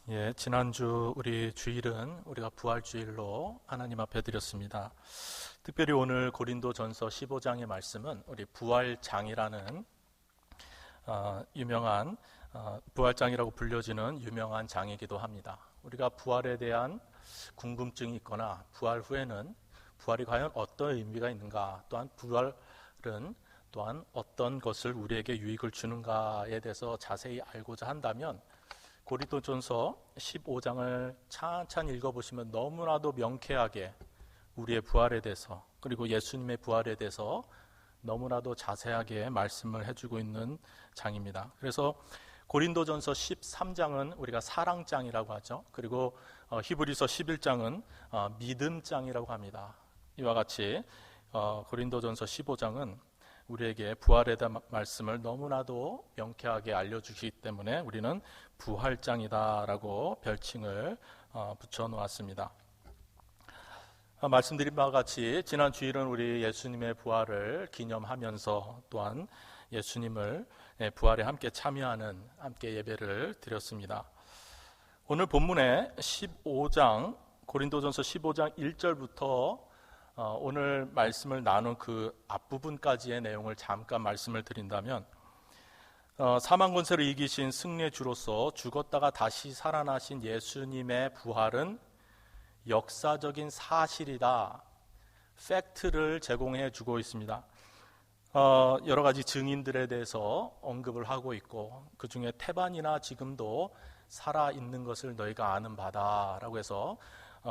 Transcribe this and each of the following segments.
예, 지난주 우리 주일은 우리가 부활주일로 하나님 앞에 드렸습니다. 특별히 오늘 고린도전서 15장의 말씀은 우리 부활장이라는 유명한 부활장이라고 불려지는 유명한 장이기도 합니다. 우리가 부활에 대한 궁금증이 있거나 부활 후에는 부활이 과연 어떤 의미가 있는가, 또한 부활은 또한 어떤 것을 우리에게 유익을 주는가에 대해서 자세히 알고자 한다면 고린도전서 15장을 찬찬히 읽어보시면 너무나도 명쾌하게 우리의 부활에 대해서, 그리고 예수님의 부활에 대해서 너무나도 자세하게 말씀을 해주고 있는 장입니다. 그래서 고린도전서 13장은 우리가 사랑장이라고 하죠. 그리고 히브리서 11장은 믿음장이라고 합니다. 이와 같이 고린도전서 15장은 우리에게 부활에 대한 말씀을 너무나도 명쾌하게 알려주시기 때문에 우리는 부활장이다라고 별칭을 붙여놓았습니다. 말씀드린 바와 같이 지난 주일은 우리 예수님의 부활을 기념하면서 또한 예수님을 부활에 함께 참여하는 함께 예배를 드렸습니다. 오늘 본문의 15장 고린도전서 15장 1절부터 오늘 말씀을 나눈 그 앞부분까지의 내용을 잠깐 말씀을 드린다면, 사망 권세를 이기신 승리의 주로서 죽었다가 다시 살아나신 예수님의 부활은 역사적인 사실이다, 팩트를 제공해 주고 있습니다. 여러 가지 증인들에 대해서 언급을 하고 있고, 그 중에 태반이나 지금도 살아있는 것을 너희가 아는 바다 라고 해서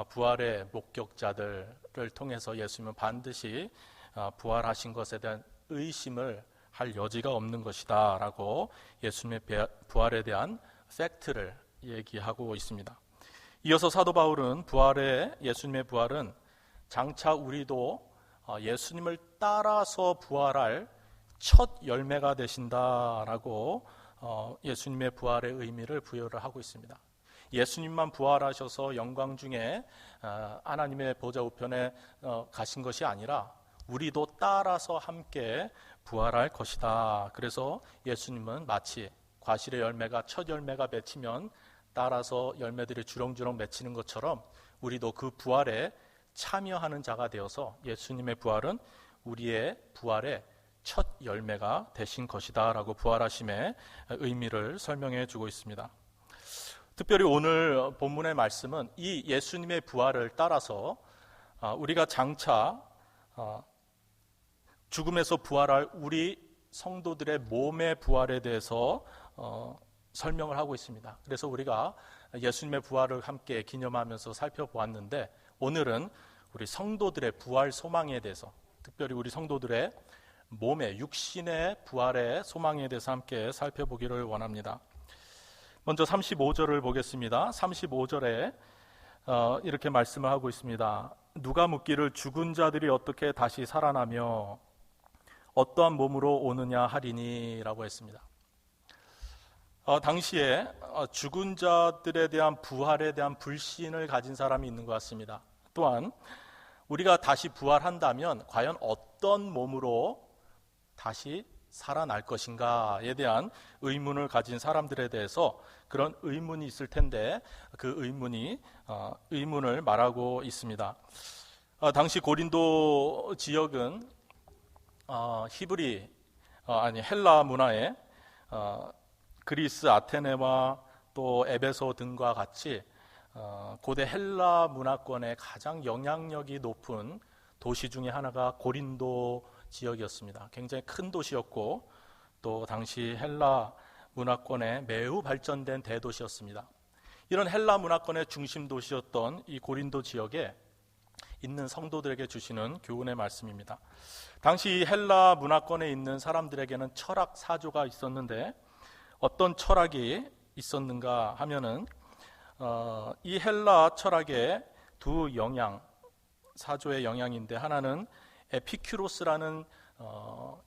부활의 목격자들을 통해서 예수님은 반드시 부활하신 것에 대한 의심을 할 여지가 없는 것이다 라고 예수님의 부활에 대한 팩트를 얘기하고 있습니다. 이어서 사도 바울은 예수님의 부활은 장차 우리도 예수님을 따라서 부활할 첫 열매가 되신다라고 예수님의 부활의 의미를 부여를 하고 있습니다. 예수님만 부활하셔서 영광 중에 하나님의 보좌 우편에 가신 것이 아니라 우리도 따라서 함께 부활할 것이다. 그래서 예수님은 마치 과실의 열매가 첫 열매가 맺히면 따라서 열매들이 주렁주렁 맺히는 것처럼 우리도 그 부활에 참여하는 자가 되어서 예수님의 부활은 우리의 부활의 첫 열매가 되신 것이다 라고 부활하심의 의미를 설명해 주고 있습니다. 특별히 오늘 본문의 말씀은 이 예수님의 부활을 따라서 우리가 장차 죽음에서 부활할 우리 성도들의 몸의 부활에 대해서 설명을 하고 있습니다. 그래서 우리가 예수님의 부활을 함께 기념하면서 살펴보았는데, 오늘은 우리 성도들의 부활 소망에 대해서, 특별히 우리 성도들의 몸의 육신의 부활의 소망에 대해서 함께 살펴보기를 원합니다. 먼저 35절을 보겠습니다. 35절에 이렇게 말씀을 하고 있습니다. 누가 묻기를 죽은 자들이 어떻게 다시 살아나며 어떠한 몸으로 오느냐 하리니 라고 했습니다. 당시에 죽은 자들에 대한 부활에 대한 불신을 가진 사람이 있는 것 같습니다. 또한 우리가 다시 부활한다면 과연 어떤 몸으로 다시 살아날 것인가에 대한 의문을 가진 사람들에 대해서 그런 의문이 있을 텐데, 그 의문을 말하고 있습니다. 당시 고린도 지역은 헬라 문화에 그리스 아테네와 또 에베소 등과 같이 고대 헬라 문화권의 가장 영향력이 높은 도시 중에 하나가 고린도 지역이었습니다. 굉장히 큰 도시였고 또 당시 헬라 문화권의 매우 발전된 대도시였습니다. 이런 헬라 문화권의 중심 도시였던 이 고린도 지역에 있는 성도들에게 주시는 교훈의 말씀입니다. 당시 헬라 문화권에 있는 사람들에게는 철학 사조가 있었는데, 어떤 철학이 있었는가 하면은 이 헬라 철학의 두 사조의 영향인데, 하나는 에피큐로스라는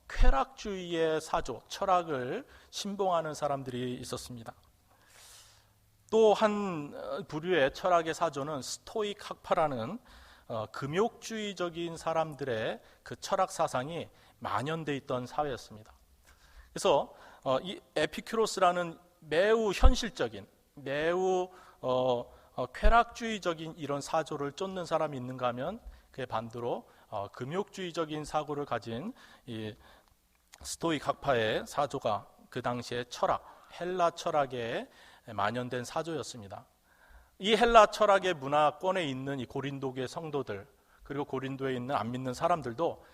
쾌락주의의 사조, 철학을 신봉하는 사람들이 있었습니다. 또 한 부류의 철학의 사조는 스토익 학파라는 금욕주의적인 사람들의 그 철학 사상이 만연돼 있던 사회였습니다. 그래서 이 에피큐로스라는 매우 현실적인, 매우 쾌락주의적인 이런 사조를 쫓는 사람이 있는가 하면 그의 반대로 금욕주의적인 사고를 가진 이 스토익 학파의 사조가 그 당시의 철학, 헬라 철학에 만연된 사조였습니다. 이 헬라 철학의 문화권에 있는 이 고린도교의 성도들, 그리고 고린도에 있는 안 믿는 사람들도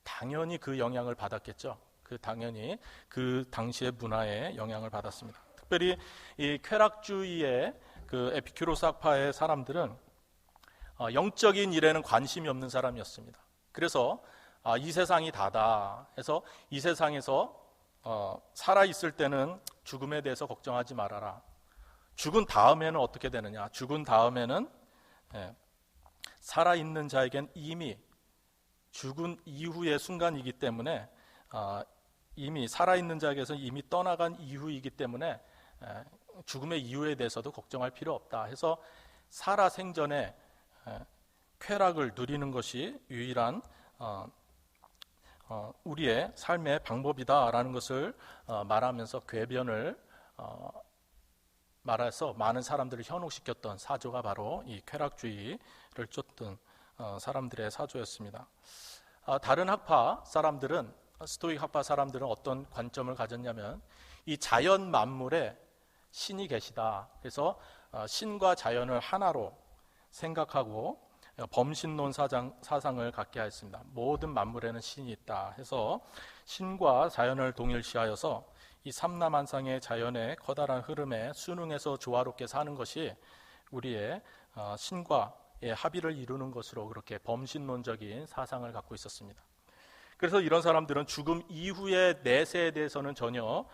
당연히 그 영향을 받았겠죠. 당연히 그 당시의 문화에 영향을 받았습니다. 특별히 이 쾌락주의의 그 에피큐로스 학파의 사람들은 영적인 일에는 관심이 없는 사람이었습니다. 그래서 이 세상이 다다 해서 이 세상에서 살아있을 때는 죽음에 대해서 걱정하지 말아라. 죽은 다음에는 어떻게 되느냐? 죽은 다음에는 살아있는 자에겐 이미 죽은 이후의 순간이기 때문에 이미 살아있는 자에게서 이미 떠나간 이후이기 때문에 죽음의 이후에 대해서도 걱정할 필요 없다 해서 살아생전에 쾌락을 누리는 것이 유일한 우리의 삶의 방법이다라는 것을 말하면서 궤변을 말해서 많은 사람들을 현혹시켰던 사조가 바로 이 쾌락주의를 쫓던 사람들의 사조였습니다. 다른 학파 사람들은, 스토익 학파 사람들은 어떤 관점을 가졌냐면 이 자연 만물에 신이 계시다. 그래서 신과 자연을 하나로 생각하고 범신론 사상을 갖게 하였습니다. 모든 만물에는 신이 있다 해서 신과 자연을 동일시하여서 이 삼라만상의 자연의 커다란 흐름에 순응해서 조화롭게 사는 것이 우리의 신과의 합의를 이루는 것으로 그렇게 범신론적인 사상을 갖고 있었습니다. 그래서 이런 사람들은 죽음 이후의 내세에 대해서는 전혀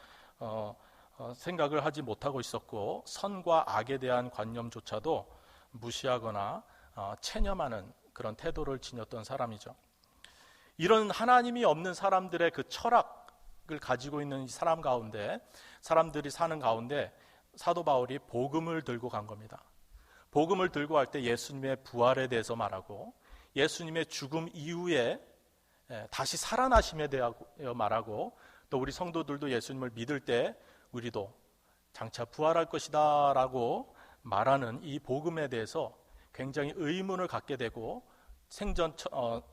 생각을 하지 못하고 있었고 선과 악에 대한 관념조차도 무시하거나 체념하는 그런 태도를 지녔던 사람이죠. 이런 하나님이 없는 사람들의 그 철학을 가지고 있는 사람 가운데, 사람들이 사는 가운데 사도 바울이 복음을 들고 간 겁니다. 복음을 들고 갈 때 예수님의 부활에 대해서 말하고 예수님의 죽음 이후에 다시 살아나심에 대하여 말하고 또 우리 성도들도 예수님을 믿을 때 우리도 장차 부활할 것이다 라고 말하는 이 복음에 대해서 굉장히 의문을 갖게 되고 생전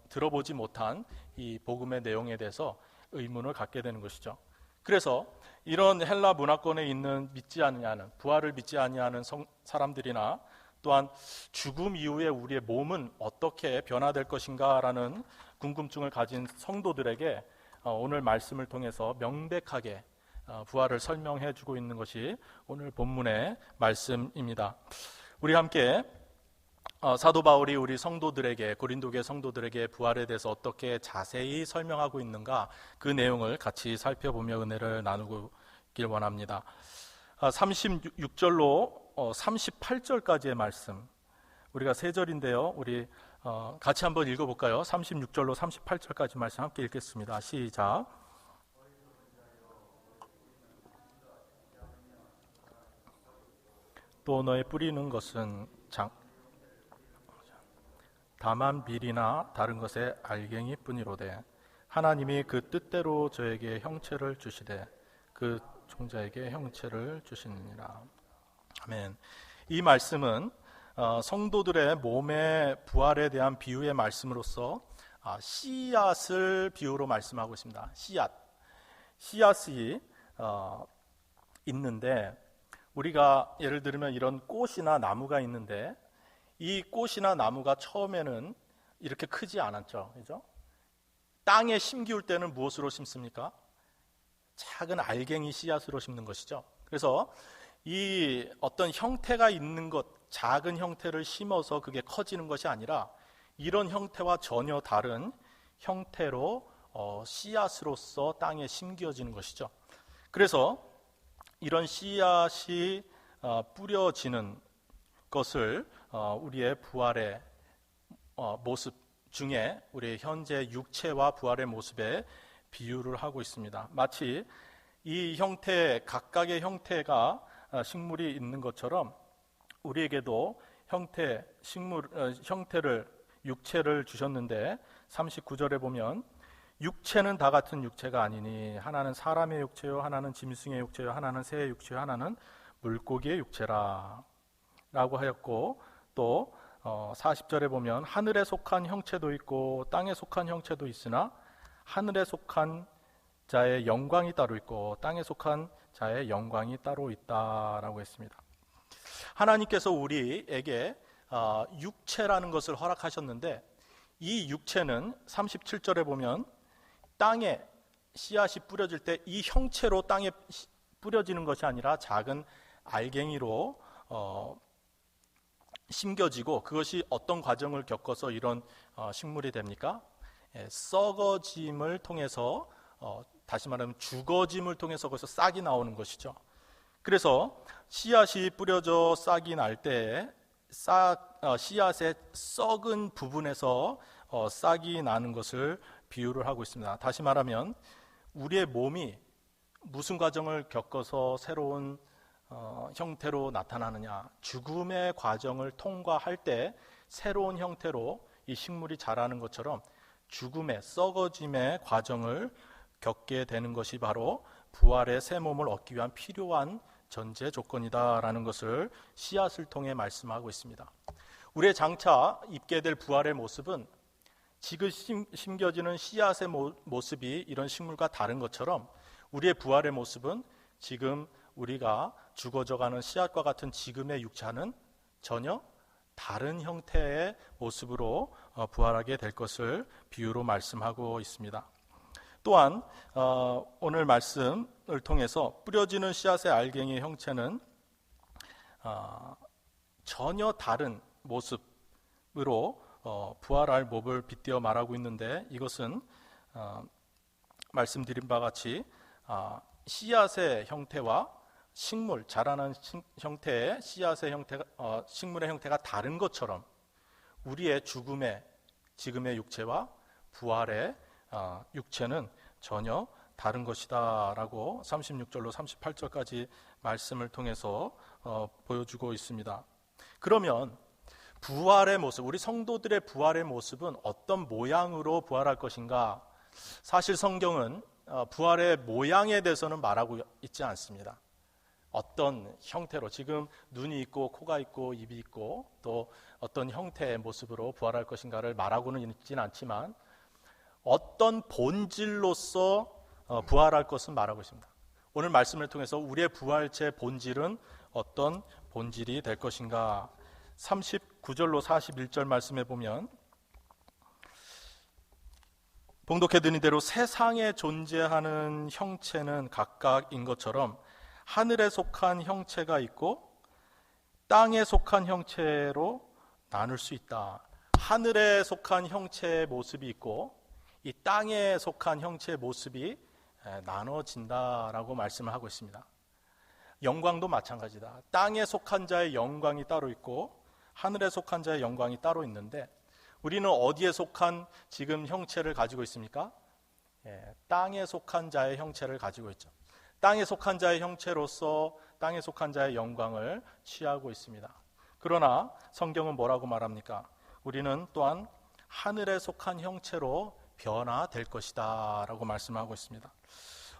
들어보지 못한 이 복음의 내용에 대해서 의문을 갖게 되는 것이죠. 그래서 이런 헬라 문화권에 있는 믿지 아니하는, 부활을 믿지 아니하는 사람들이나 또한 죽음 이후에 우리의 몸은 어떻게 변화될 것인가라는 궁금증을 가진 성도들에게 오늘 말씀을 통해서 명백하게 부활을 설명해 주고 있는 것이 오늘 본문의 말씀입니다. 우리 함께 사도 바울이 우리 성도들에게, 고린도교의 성도들에게 부활에 대해서 어떻게 자세히 설명하고 있는가, 그 내용을 같이 살펴보며 은혜를 나누길 원합니다. 36절로 38절까지의 말씀, 우리가 세 절인데요. 우리 같이 한번 읽어볼까요? 36절로 38절까지 말씀 함께 읽겠습니다. 시작. 또 너의 뿌리는 것은 다만 밀이나 다른 것의 알갱이 뿐이로되 하나님이 그 뜻대로 저에게 형체를 주시되 그 종자에게 형체를 주시느니라. 아멘. 이 말씀은 성도들의 몸의 부활에 대한 비유의 말씀으로서 씨앗을 비유로 말씀하고 있습니다. 씨앗이 있는데, 우리가 예를 들면 이런 꽃이나 나무가 있는데 이 꽃이나 나무가 처음에는 이렇게 크지 않았죠. 그죠? 땅에 심기울 때는 무엇으로 심습니까? 작은 알갱이 씨앗으로 심는 것이죠. 그래서 이 어떤 형태가 있는 것, 작은 형태를 심어서 그게 커지는 것이 아니라 이런 형태와 전혀 다른 형태로 씨앗으로서 땅에 심겨지는 것이죠. 그래서 이런 씨앗이 뿌려지는 것을 우리의 부활의 모습 중에 우리의 현재 육체와 부활의 모습에 비유를 하고 있습니다. 마치 이 형태, 각각의 형태가 식물이 있는 것처럼 우리에게도 형태를, 육체를 주셨는데 39절에 보면 육체는 다 같은 육체가 아니니 하나는 사람의 육체요, 하나는 짐승의 육체요, 하나는 새의 육체요, 하나는 물고기의 육체라. 라고 하였고, 또 40절에 보면 하늘에 속한 형체도 있고 땅에 속한 형체도 있으나 하늘에 속한 자의 영광이 따로 있고 땅에 속한 자의 영광이 따로 있다라고 했습니다. 하나님께서 우리에게 육체라는 것을 허락하셨는데, 이 육체는 37절에 보면 땅에 씨앗이 뿌려질 때 이 형체로 땅에 뿌려지는 것이 아니라 작은 알갱이로 심겨지고, 그것이 어떤 과정을 겪어서 이런 식물이 됩니까? 썩어짐을 통해서, 다시 말하면 죽어짐을 통해서 거기서 싹이 나오는 것이죠. 그래서 씨앗이 뿌려져 싹이 날 때 씨앗의 썩은 부분에서 싹이 나는 것을 비유를 하고 있습니다. 다시 말하면 우리의 몸이 무슨 과정을 겪어서 새로운 형태로 나타나느냐, 죽음의 과정을 통과할 때 새로운 형태로 이 식물이 자라는 것처럼 죽음의, 썩어짐의 과정을 겪게 되는 것이 바로 부활의 새 몸을 얻기 위한 필요한 전제 조건이다라는 것을 씨앗을 통해 말씀하고 있습니다. 우리의 장차 입게 될 부활의 모습은 지금 심겨지는 씨앗의 모습이 이런 식물과 다른 것처럼, 우리의 부활의 모습은 지금 우리가 죽어져가는 씨앗과 같은 지금의 육체는 전혀 다른 형태의 모습으로 부활하게 될 것을 비유로 말씀하고 있습니다. 또한 오늘 말씀을 통해서 뿌려지는 씨앗의 알갱이의 형체는 전혀 다른 모습으로 부활할 몸을 빗대어 말하고 있는데, 이것은 말씀드린 바와 같이 씨앗의 형태와 식물, 자라는 형태의 씨앗의 형태가, 식물의 형태가 다른 것처럼 우리의 죽음의 지금의 육체와 부활의 육체는 전혀 다른 것이다 라고 36절로 38절까지 말씀을 통해서 보여주고 있습니다. 그러면 부활의 모습, 우리 성도들의 부활의 모습은 어떤 모양으로 부활할 것인가? 사실 성경은 부활의 모양에 대해서는 말하고 있지 않습니다. 어떤 형태로, 지금 눈이 있고 코가 있고 입이 있고 또 어떤 형태의 모습으로 부활할 것인가를 말하고는 있지는 않지만, 어떤 본질로서 부활할 것은 말하고 있습니다. 오늘 말씀을 통해서 우리의 부활체 본질은 어떤 본질이 될 것인가? 39절로 41절 말씀에 보면, 봉독해 드린 대로 세상에 존재하는 형체는 각각인 것처럼 하늘에 속한 형체가 있고 땅에 속한 형체로 나눌 수 있다. 하늘에 속한 형체의 모습이 있고 이 땅에 속한 형체의 모습이 나눠진다라고 말씀을 하고 있습니다. 영광도 마찬가지다. 땅에 속한 자의 영광이 따로 있고 하늘에 속한 자의 영광이 따로 있는데, 우리는 어디에 속한 지금 형체를 가지고 있습니까? 땅에 속한 자의 형체를 가지고 있죠. 땅에 속한 자의 형체로서 땅에 속한 자의 영광을 취하고 있습니다. 그러나 성경은 뭐라고 말합니까? 우리는 또한 하늘에 속한 형체로 변화될 것이다 라고 말씀하고 있습니다.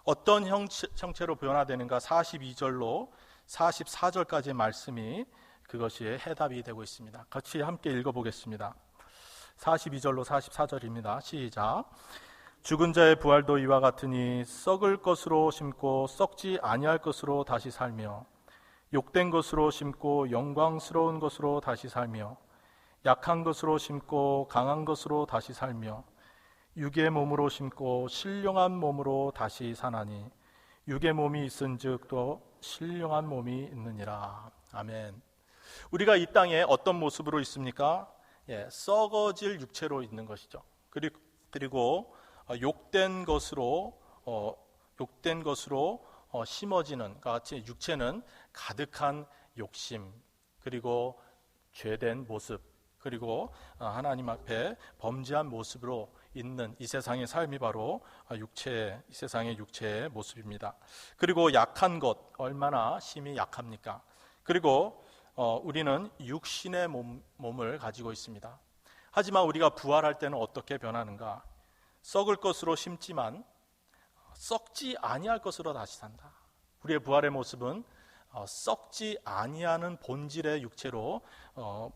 어떤 형체로 변화되는가? 42절로 44절까지의 말씀이 그것이 해답이 되고 있습니다. 같이 함께 읽어보겠습니다. 42절로 44절입니다. 시작. 죽은 자의 부활도 이와 같으니 썩을 것으로 심고 썩지 아니할 것으로 다시 살며, 욕된 것으로 심고 영광스러운 것으로 다시 살며, 약한 것으로 심고 강한 것으로 다시 살며, 육의 몸으로 심고 신령한 몸으로 다시 사나니 육의 몸이 있은즉 또 신령한 몸이 있느니라. 아멘. 우리가 이 땅에 어떤 모습으로 있습니까? 썩어질 육체로 있는 것이죠. 그리고 욕된 것으로 심어지는 같이 육체는 가득한 욕심, 그리고 죄된 모습, 그리고 하나님 앞에 범죄한 모습으로 있는 이 세상의 삶이 바로 이 세상의 육체의 모습입니다. 그리고 약한 것, 얼마나 심히 약합니까? 그리고 우리는 육신의 몸을 가지고 있습니다. 하지만 우리가 부활할 때는 어떻게 변하는가? 썩을 것으로 심지만 썩지 아니할 것으로 다시 산다. 우리의 부활의 모습은 썩지 아니하는 본질의 육체로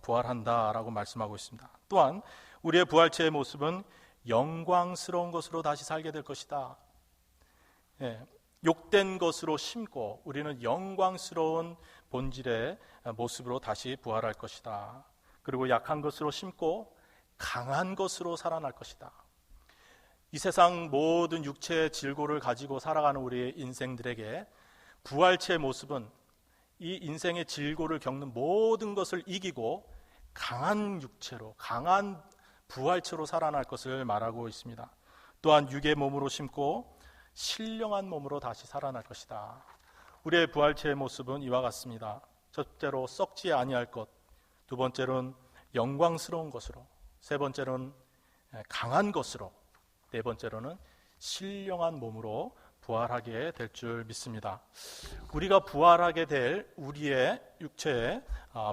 부활한다라고 말씀하고 있습니다. 또한 우리의 부활체의 모습은 영광스러운 것으로 다시 살게 될 것이다. 욕된 것으로 심고 우리는 영광스러운 본질의 모습으로 다시 부활할 것이다. 그리고 약한 것으로 심고 강한 것으로 살아날 것이다. 이 세상 모든 육체의 질고를 가지고 살아가는 우리의 인생들에게 부활체의 모습은 이 인생의 질고를 겪는 모든 것을 이기고 강한 육체로, 강한 부활체로 살아날 것을 말하고 있습니다. 또한 육의 몸으로 심고 신령한 몸으로 다시 살아날 것이다. 우리의 부활체의 모습은 이와 같습니다. 첫째로 썩지 아니할 것, 두 번째로는 영광스러운 것으로, 세 번째로는 강한 것으로, 네 번째로는 신령한 몸으로 부활하게 될 줄 믿습니다. 우리가 부활하게 될 우리의 육체의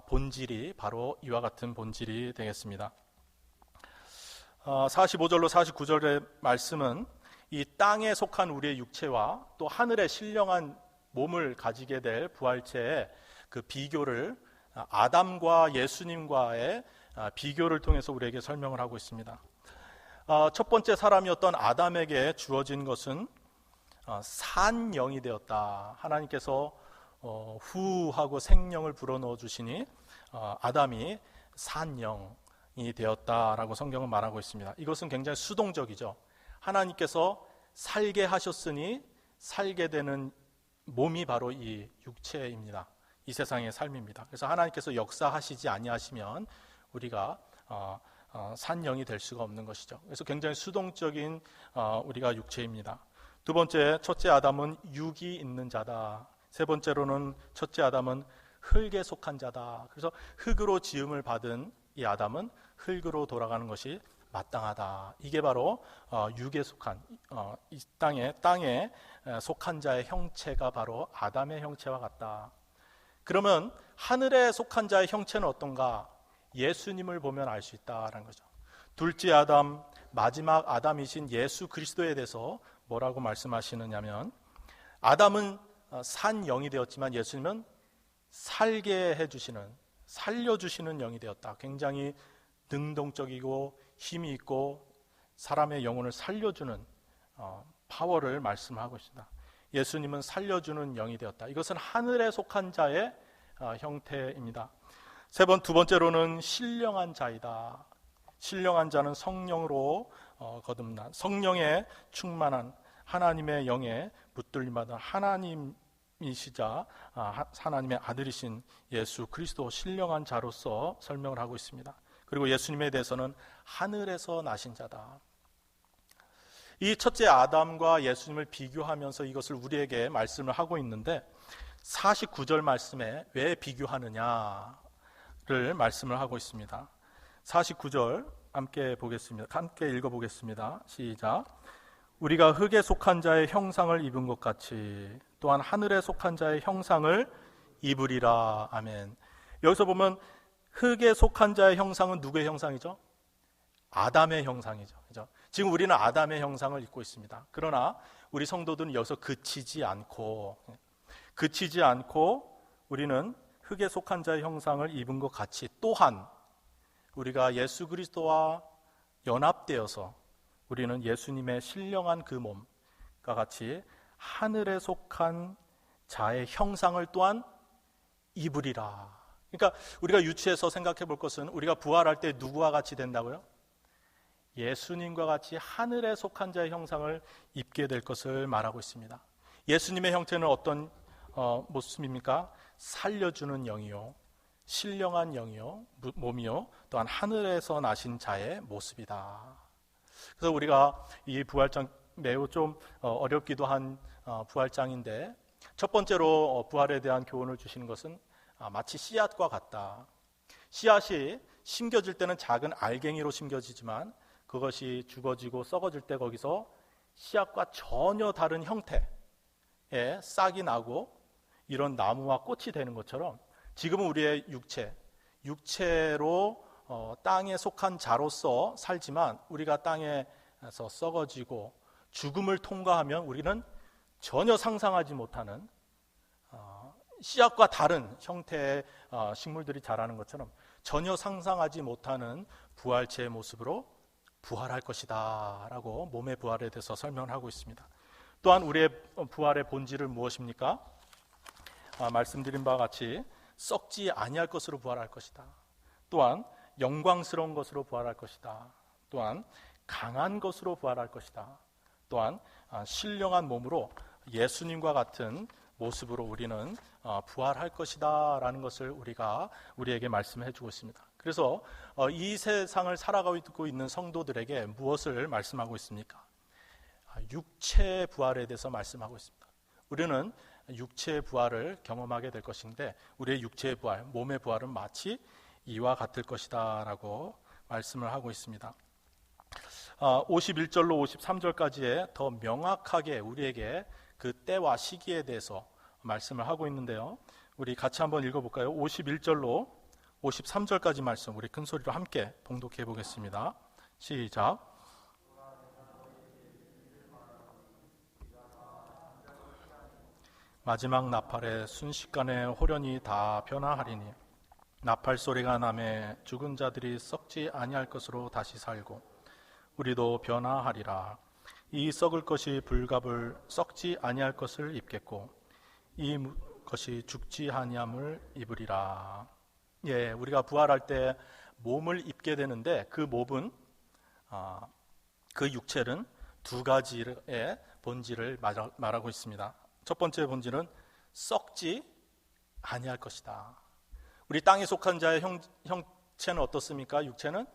본질이 바로 이와 같은 본질이 되겠습니다. 45절로 49절의 말씀은 이 땅에 속한 우리의 육체와 또 하늘의 신령한 몸을 가지게 될 부활체의 그 비교를 아담과 예수님과의 비교를 통해서 우리에게 설명을 하고 있습니다. 첫 번째 사람이었던 아담에게 주어진 것은 산영이 되었다. 하나님께서 후하고 생명을 불어넣어 주시니 아담이 산영이 되었다라고 성경은 말하고 있습니다. 이것은 굉장히 수동적이죠. 하나님께서 살게 하셨으니 살게 되는 몸이 바로 이 육체입니다. 이 세상의 삶입니다. 그래서 하나님께서 역사하시지 아니하시면 우리가 산영이 될 수가 없는 것이죠. 그래서 굉장히 수동적인 우리가 육체입니다. 두 번째, 첫째 아담은 육이 있는 자다. 세 번째로는 첫째 아담은 흙에 속한 자다. 그래서 흙으로 지음을 받은 이 아담은 흙으로 돌아가는 것이 마땅하다. 이게 바로 육에 속한 이 땅에 속한 자의 형체가 바로 아담의 형체와 같다. 그러면 하늘에 속한 자의 형체는 어떤가? 예수님을 보면 알 수 있다라는 거죠. 둘째 아담, 마지막 아담이신 예수 그리스도에 대해서 뭐라고 말씀하시느냐면 아담은 산 영이 되었지만 예수님은 살게 해주시는, 살려주시는 영이 되었다. 굉장히 능동적이고 힘이 있고 사람의 영혼을 살려주는 파워를 말씀하고 있습니다. 예수님은 살려주는 영이 되었다. 이것은 하늘에 속한 자의 형태입니다. 두 번째로는 신령한 자이다. 신령한 자는 성령으로 거듭난, 성령에 충만한 하나님의 영에 붙들림받은 하나님이시자 하나님의 아들이신 예수 그리스도 신령한 자로서 설명을 하고 있습니다. 그리고 예수님에 대해서는 하늘에서 나신 자다. 이 첫째 아담과 예수님을 비교하면서 이것을 우리에게 말씀을 하고 있는데 49절 말씀에 왜 비교하느냐를 말씀을 하고 있습니다. 49절 함께 보겠습니다. 함께 읽어보겠습니다. 시작. 우리가 흙에 속한 자의 형상을 입은 것 같이 또한 하늘에 속한 자의 형상을 입으리라. 아멘. 여기서 보면 흙에 속한 자의 형상은 누구의 형상이죠? 아담의 형상이죠. 그죠? 지금 우리는 아담의 형상을 입고 있습니다. 그러나 우리 성도들은 여기서 그치지 않고 우리는 흙에 속한 자의 형상을 입은 것 같이 또한 우리가 예수 그리스도와 연합되어서 우리는 예수님의 신령한 그 몸과 같이 하늘에 속한 자의 형상을 또한 입으리라. 그러니까 우리가 유추해서 생각해 볼 것은 우리가 부활할 때 누구와 같이 된다고요? 예수님과 같이 하늘에 속한 자의 형상을 입게 될 것을 말하고 있습니다. 예수님의 형태는 어떤 모습입니까? 살려주는 영이요, 신령한 영이요, 몸이요, 또한 하늘에서 나신 자의 모습이다. 그래서 우리가 이 부활장 매우 좀 어렵기도 한 부활장인데 첫 번째로 부활에 대한 교훈을 주시는 것은 마치 씨앗과 같다. 씨앗이 심겨질 때는 작은 알갱이로 심겨지지만 그것이 죽어지고 썩어질 때 거기서 씨앗과 전혀 다른 형태의 싹이 나고 이런 나무와 꽃이 되는 것처럼 지금은 우리의 육체로 땅에 속한 자로서 살지만 우리가 땅에서 썩어지고 죽음을 통과하면 우리는 전혀 상상하지 못하는 씨앗과 다른 형태의 식물들이 자라는 것처럼 전혀 상상하지 못하는 부활체의 모습으로 부활할 것이다 라고 몸의 부활에 대해서 설명을 하고 있습니다. 또한 우리의 부활의 본질은 무엇입니까? 말씀드린 바와 같이 썩지 아니할 것으로 부활할 것이다. 또한 영광스러운 것으로 부활할 것이다. 또한 강한 것으로 부활할 것이다. 또한 신령한 몸으로 예수님과 같은 모습으로 우리는 부활할 것이다 라는 것을 우리에게 말씀해 주고 있습니다. 그래서 이 세상을 살아가고 있는 성도들에게 무엇을 말씀하고 있습니까? 육체의 부활에 대해서 말씀하고 있습니다. 우리는 육체의 부활을 경험하게 될 것인데 우리의 육체의 부활, 몸의 부활은 마치 이와 같을 것이다 라고 말씀을 하고 있습니다. 51절로 53절까지에 더 명확하게 우리에게 그 때와 시기에 대해서 말씀을 하고 있는데요. 우리 같이 한번 읽어볼까요? 51절로 53절까지 말씀 우리 큰 소리로 함께 봉독해 보겠습니다. 시작. 마지막 나팔에 순식간에 호련히 다 변화하리니 나팔 소리가 나매 죽은 자들이 썩지 아니할 것으로 다시 살고 우리도 변화하리라. 이 썩을 것이 불갑을 썩지 아니할 것을 입겠고 이 것이 죽지 아니함을 입으리라. 예, 우리가 부활할 때 몸을 입게 되는데 그 몸은 그 육체는 두 가지의 본질을 말하고 있습니다. 첫 번째 본질은 썩지 아니할 것이다. 우리 땅에 속한 자의 형체는 어떻습니까? 육체는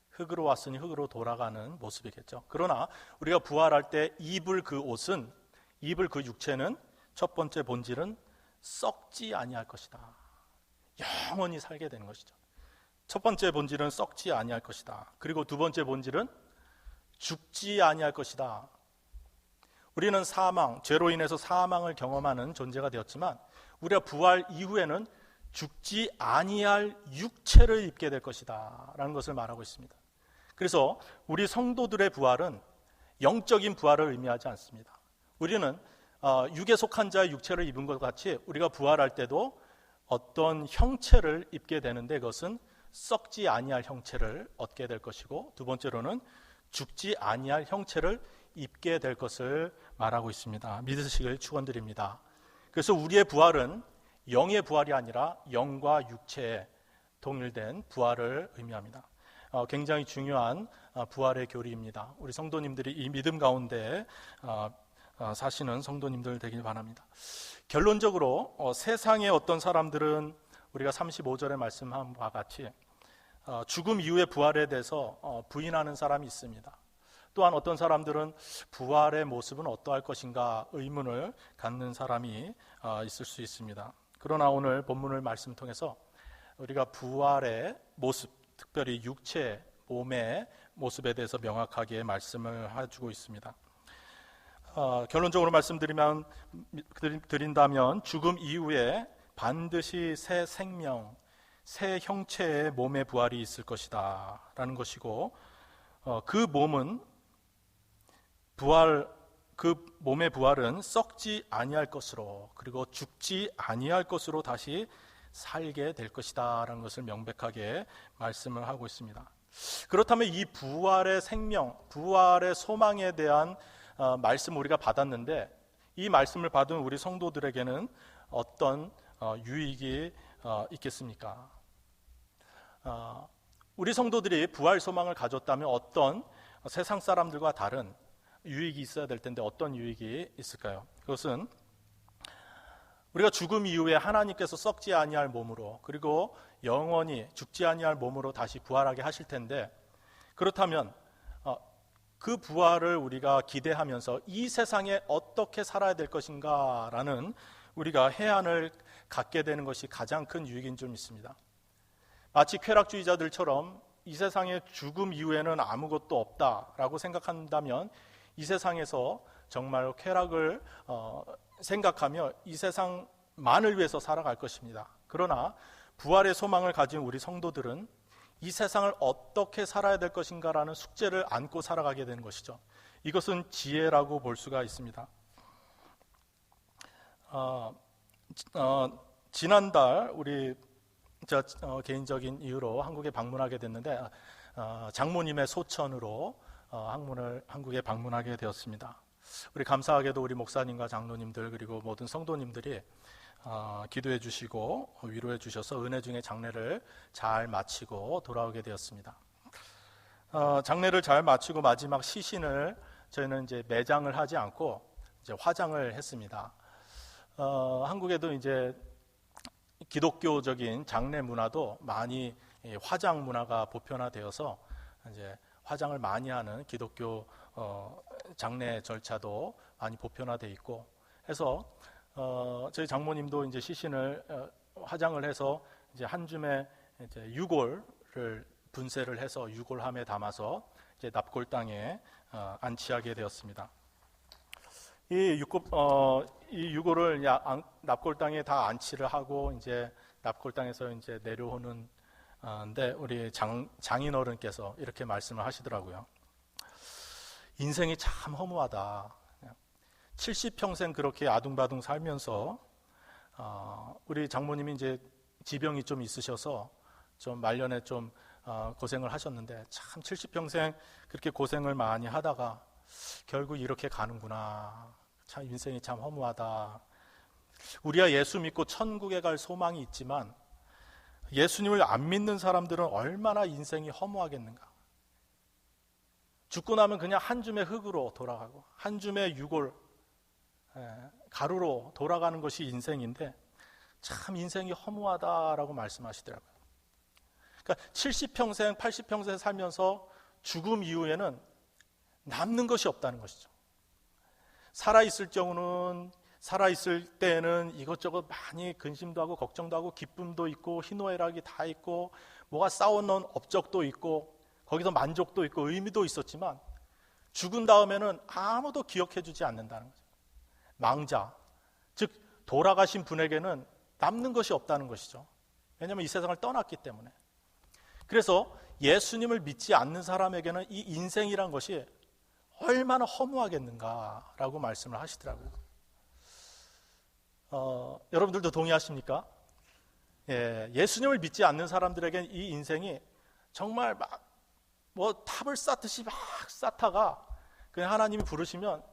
흙으로 왔으니 흙으로 돌아가는 모습이겠죠. 그러나 우리가 부활할 때 입을 그 옷은, 입을 그 육체는 첫 번째 본질은 썩지 아니할 것이다. 영원히 살게 되는 것이죠. 첫 번째 본질은 썩지 아니할 것이다. 그리고 두 번째 본질은 죽지 아니할 것이다. 우리는 죄로 인해서 사망을 경험하는 존재가 되었지만 우리가 부활 이후에는 죽지 아니할 육체를 입게 될 것이다 라는 것을 말하고 있습니다. 그래서 우리 성도들의 부활은 영적인 부활을 의미하지 않습니다. 우리는 육에 속한 자의 육체를 입은 것 같이 우리가 부활할 때도 어떤 형체를 입게 되는데 그것은 썩지 아니할 형체를 얻게 될 것이고 두 번째로는 죽지 아니할 형체를 입게 될 것을 말하고 있습니다. 믿으시길 축원드립니다. 그래서 우리의 부활은 영의 부활이 아니라 영과 육체의 동일된 부활을 의미합니다. 굉장히 중요한 부활의 교리입니다. 우리 성도님들이 이 믿음 가운데 사시는 성도님들 되길 바랍니다. 결론적으로 세상의 어떤 사람들은 우리가 35절에 말씀한 바와 같이 죽음 이후의 부활에 대해서 부인하는 사람이 있습니다. 또한 어떤 사람들은 부활의 모습은 어떠할 것인가 의문을 갖는 사람이 있을 수 있습니다. 그러나 오늘 본문을 말씀 통해서 우리가 부활의 모습, 특별히 육체, 몸의 모습에 대해서 명확하게 말씀을 해주고 있습니다. 결론적으로 말씀드린다면 죽음 이후에 반드시 새 생명, 새 형체의 몸의 부활이 있을 것이다 라는 것이고 그 몸의 부활은 썩지 아니할 것으로 그리고 죽지 아니할 것으로 다시 살게 될 것이다 라는 것을 명백하게 말씀을 하고 있습니다. 그렇다면 이 부활의 생명, 부활의 소망에 대한 말씀을 우리가 받았는데 이 말씀을 받은 우리 성도들에게는 어떤 유익이 있겠습니까? 우리 성도들이 부활 소망을 가졌다면 어떤 세상 사람들과 다른 유익이 있어야 될 텐데 어떤 유익이 있을까요? 그것은 우리가 죽음 이후에 하나님께서 썩지 아니할 몸으로 그리고 영원히 죽지 아니할 몸으로 다시 부활하게 하실 텐데 그렇다면 그 부활을 우리가 기대하면서 이 세상에 어떻게 살아야 될 것인가라는 우리가 해안을 갖게 되는 것이 가장 큰 유익인 줄 믿습니다. 마치 쾌락주의자들처럼 이 세상에 죽음 이후에는 아무것도 없다라고 생각한다면 이 세상에서 정말 쾌락을 생각하며 이 세상만을 위해서 살아갈 것입니다. 그러나 부활의 소망을 가진 우리 성도들은 이 세상을 어떻게 살아야 될 것인가라는 숙제를 안고 살아가게 되는 것이죠. 이것은 지혜라고 볼 수가 있습니다. 지난달 우리 개인적인 이유로 한국에 방문하게 됐는데 장모님의 소천으로 한국에 방문하게 되었습니다. 우리 감사하게도 우리 목사님과 장로님들 그리고 모든 성도님들이 기도해 주시고 위로해 주셔서 은혜 중에 장례를 잘 마치고 돌아오게 되었습니다. 장례를 잘 마치고 마지막 시신을 저희는 이제 매장을 하지 않고 이제 화장을 했습니다. 한국에도 이제 기독교적인 장례 문화도 많이 화장 문화가 보편화되어서 이제 화장을 많이 하는 기독교 장례 절차도 많이 보편화되어 있고 해서 저희 장모님도 이제 시신을 화장을 해서 이제 한 줌의 이제 유골을 분쇄를 해서 유골함에 담아서 이제 납골 땅에 안치하게 되었습니다. 이 유골을 납골 땅에 다 안치를 하고 이제 납골 땅에서 이제 내려오는 데 우리 장인어른께서 이렇게 말씀을 하시더라고요. 인생이 참 허무하다. 70평생 그렇게 아둥바둥 살면서 우리 장모님이 이제 지병이 좀 있으셔서 좀 말년에 좀 고생을 하셨는데 참 70평생 그렇게 고생을 많이 하다가 결국 이렇게 가는구나. 참 인생이 참 허무하다. 우리가 예수 믿고 천국에 갈 소망이 있지만 예수님을 안 믿는 사람들은 얼마나 인생이 허무하겠는가. 죽고 나면 그냥 한 줌의 흙으로 돌아가고 한 줌의 유골 가루로 돌아가는 것이 인생인데 참 인생이 허무하다라고 말씀하시더라고요. 그러니까 70평생 80평생 살면서 죽음 이후에는 남는 것이 없다는 것이죠. 살아있을 때는 이것저것 많이 근심도 하고 걱정도 하고 기쁨도 있고 희노애락이 다 있고 뭐가 쌓아놓은 업적도 있고 거기서 만족도 있고 의미도 있었지만 죽은 다음에는 아무도 기억해주지 않는다는 거죠. 망자, 즉 돌아가신 분에게는 남는 것이 없다는 것이죠. 왜냐하면 이 세상을 떠났기 때문에. 그래서 예수님을 믿지 않는 사람에게는 이 인생이란 것이 얼마나 허무하겠는가라고 말씀을 하시더라고요. 여러분들도 동의하십니까? 예수님을 믿지 않는 사람들에게는 이 인생이 정말 뭐 탑을 쌓듯이 막 쌓다가 그냥 하나님이 부르시면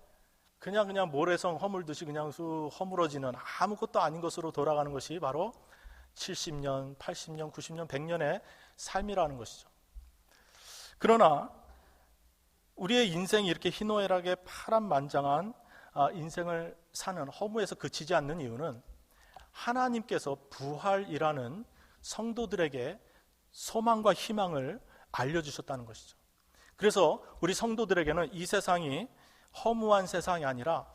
그냥 모래성 허물듯이 그냥 허물어지는 아무것도 아닌 것으로 돌아가는 것이 바로 70년, 80년, 90년, 100년의 삶이라는 것이죠. 그러나 우리의 인생이 이렇게 희노애락에 파란만장한 인생을 사는 허무에서 그치지 않는 이유는 하나님께서 부활이라는 성도들에게 소망과 희망을 알려주셨다는 것이죠. 그래서 우리 성도들에게는 이 세상이 허무한 세상이 아니라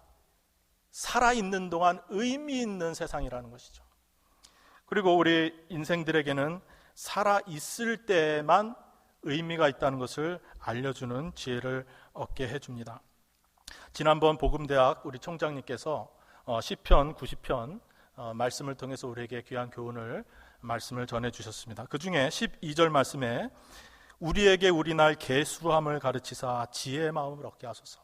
살아있는 동안 의미 있는 세상이라는 것이죠. 그리고 우리 인생들에게는 살아있을 때만 의미가 있다는 것을 알려주는 지혜를 얻게 해줍니다. 지난번 복음대학 우리 총장님께서 시편 90편 말씀을 통해서 우리에게 귀한 교훈을 말씀을 전해주셨습니다. 그 중에 12절 말씀에 우리에게 우리날 계수함을 가르치사 지혜의 마음을 얻게 하소서.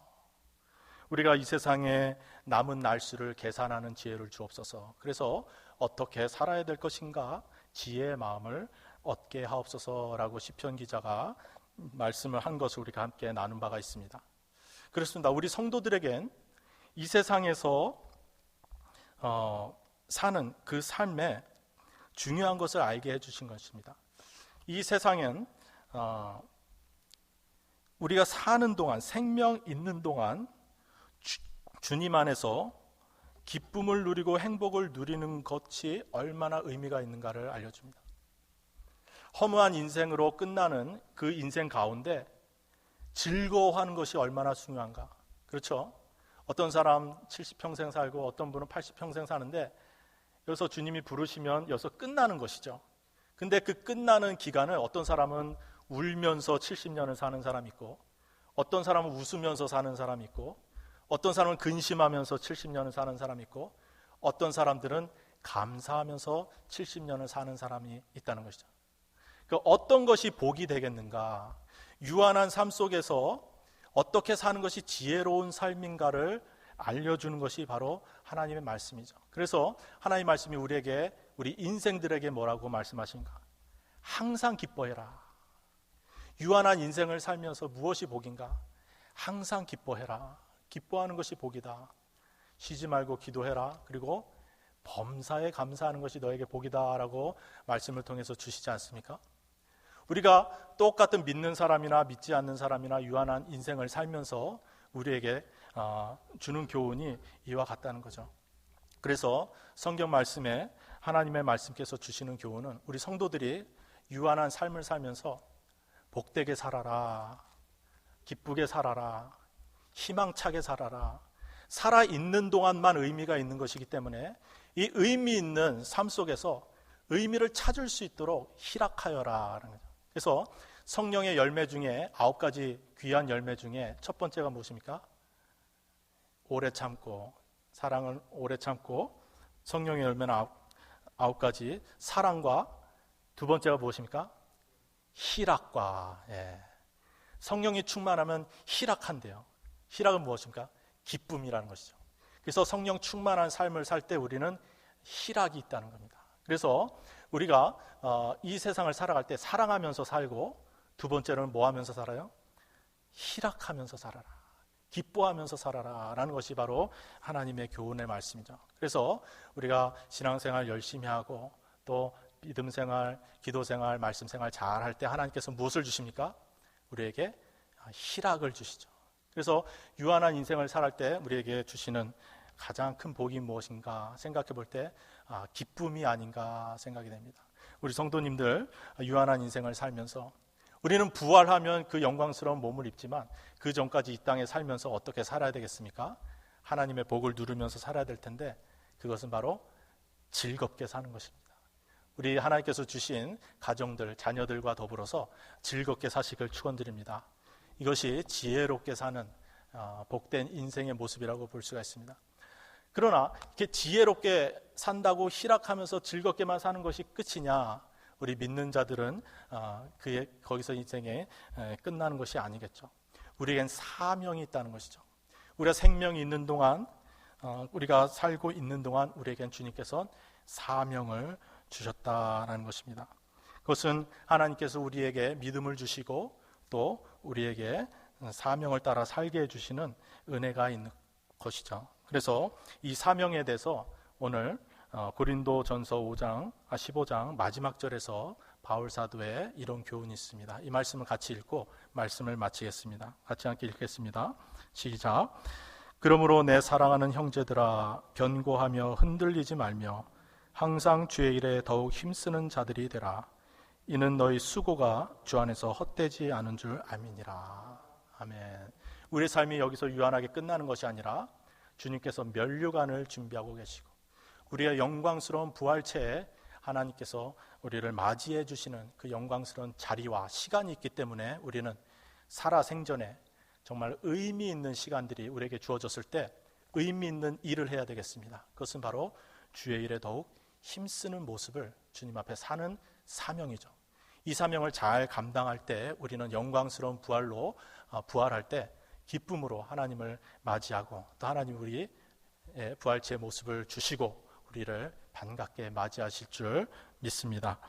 우리가 이 세상에 남은 날수를 계산하는 지혜를 주옵소서. 그래서 어떻게 살아야 될 것인가 지혜의 마음을 얻게 하옵소서라고 시편 기자가 말씀을 한 것을 우리가 함께 나눈 바가 있습니다. 그렇습니다. 우리 성도들에겐 이 세상에서 사는 그 삶에 중요한 것을 알게 해주신 것입니다. 이 세상엔 우리가 사는 동안, 생명 있는 동안 주님 안에서 기쁨을 누리고 행복을 누리는 것이 얼마나 의미가 있는가를 알려줍니다. 허무한 인생으로 끝나는 그 인생 가운데 즐거워하는 것이 얼마나 중요한가. 그렇죠? 어떤 사람 70평생 살고 어떤 분은 80평생 사는데 여기서 주님이 부르시면 여기서 끝나는 것이죠. 근데 그 끝나는 기간을 어떤 사람은 울면서 70년을 사는 사람이 있고 어떤 사람은 웃으면서 사는 사람이 있고 어떤 사람은 근심하면서 70년을 사는 사람이 있고 어떤 사람들은 감사하면서 70년을 사는 사람이 있다는 것이죠. 그 어떤 것이 복이 되겠는가, 유한한 삶 속에서 어떻게 사는 것이 지혜로운 삶인가를 알려주는 것이 바로 하나님의 말씀이죠. 그래서 하나님의 말씀이 우리에게, 우리 인생들에게 뭐라고 말씀하신가? 항상 기뻐해라. 유한한 인생을 살면서 무엇이 복인가? 항상 기뻐해라. 기뻐하는 것이 복이다. 쉬지 말고 기도해라. 그리고 범사에 감사하는 것이 너에게 복이다 라고 말씀을 통해서 주시지 않습니까? 우리가 똑같은 믿는 사람이나 믿지 않는 사람이나 유한한 인생을 살면서 우리에게 주는 교훈이 이와 같다는 거죠. 그래서 성경 말씀에 하나님의 말씀께서 주시는 교훈은 우리 성도들이 유한한 삶을 살면서 복되게 살아라, 기쁘게 살아라, 희망차게 살아라, 살아있는 동안만 의미가 있는 것이기 때문에 이 의미 있는 삶 속에서 의미를 찾을 수 있도록 희락하여라 라는 거죠. 그래서 성령의 열매 중에 9가지 귀한 열매 중에 첫 번째가 무엇입니까? 오래 참고, 사랑을 오래 참고, 성령의 열매는 9가지, 사랑과 두 번째가 무엇입니까? 희락과, 성령이 충만하면 희락한대요. 희락은 무엇입니까? 기쁨이라는 것이죠. 그래서 성령 충만한 삶을 살 때 우리는 희락이 있다는 겁니다. 그래서 우리가 이 세상을 살아갈 때 사랑하면서 살고, 두 번째로는 뭐 하면서 살아요? 희락하면서 살아라, 기뻐하면서 살아라 라는 것이 바로 하나님의 교훈의 말씀이죠. 그래서 우리가 신앙생활 열심히 하고 또 믿음생활, 기도생활, 말씀생활 잘 할 때 하나님께서 무엇을 주십니까? 우리에게 희락을 주시죠. 그래서 유한한 인생을 살할 때 우리에게 주시는 가장 큰 복이 무엇인가 생각해 볼 때 기쁨이 아닌가 생각이 됩니다. 우리 성도님들 유한한 인생을 살면서 우리는 부활하면 그 영광스러운 몸을 입지만 그 전까지 이 땅에 살면서 어떻게 살아야 되겠습니까? 하나님의 복을 누리면서 살아야 될 텐데 그것은 바로 즐겁게 사는 것입니다. 우리 하나님께서 주신 가정들, 자녀들과 더불어서 즐겁게 사시길 축원드립니다. 이것이 지혜롭게 사는 복된 인생의 모습이라고 볼 수가 있습니다. 그러나 이렇게 지혜롭게 산다고 희락하면서 즐겁게만 사는 것이 끝이냐? 우리 믿는 자들은 거기서 인생에 끝나는 것이 아니겠죠. 우리에겐 사명이 있다는 것이죠. 우리가 생명이 있는 동안, 우리가 살고 있는 동안 우리에겐 주님께서 사명을 주셨다라는 것입니다. 그것은 하나님께서 우리에게 믿음을 주시고 또 우리에게 사명을 따라 살게 해주시는 은혜가 있는 것이죠. 그래서 이 사명에 대해서 오늘 고린도전서 15장 마지막 절에서 바울 사도의 이런 교훈이 있습니다. 이 말씀을 같이 읽고 말씀을 마치겠습니다. 같이 함께 읽겠습니다. 시작. 그러므로 내 사랑하는 형제들아, 변고하며 흔들리지 말며 항상 주의 일에 더욱 힘쓰는 자들이 되라. 이는 너희 수고가 주 안에서 헛되지 않은 줄 알미니라. 아멘. 우리의 삶이 여기서 유한하게 끝나는 것이 아니라 주님께서 면류관을 준비하고 계시고 우리의 영광스러운 부활체에 하나님께서 우리를 맞이해 주시는 그 영광스러운 자리와 시간이 있기 때문에 우리는 살아생전에 정말 의미 있는 시간들이 우리에게 주어졌을 때 의미 있는 일을 해야 되겠습니다. 그것은 바로 주의 일에 더욱 힘쓰는 모습을 주님 앞에 사는 사명이죠. 이 사명을 잘 감당할 때 우리는 영광스러운 부활로 부활할 때 기쁨으로 하나님을 맞이하고 또 하나님 우리의 부활체의 모습을 주시고 우리를 반갑게 맞이하실 줄 믿습니다.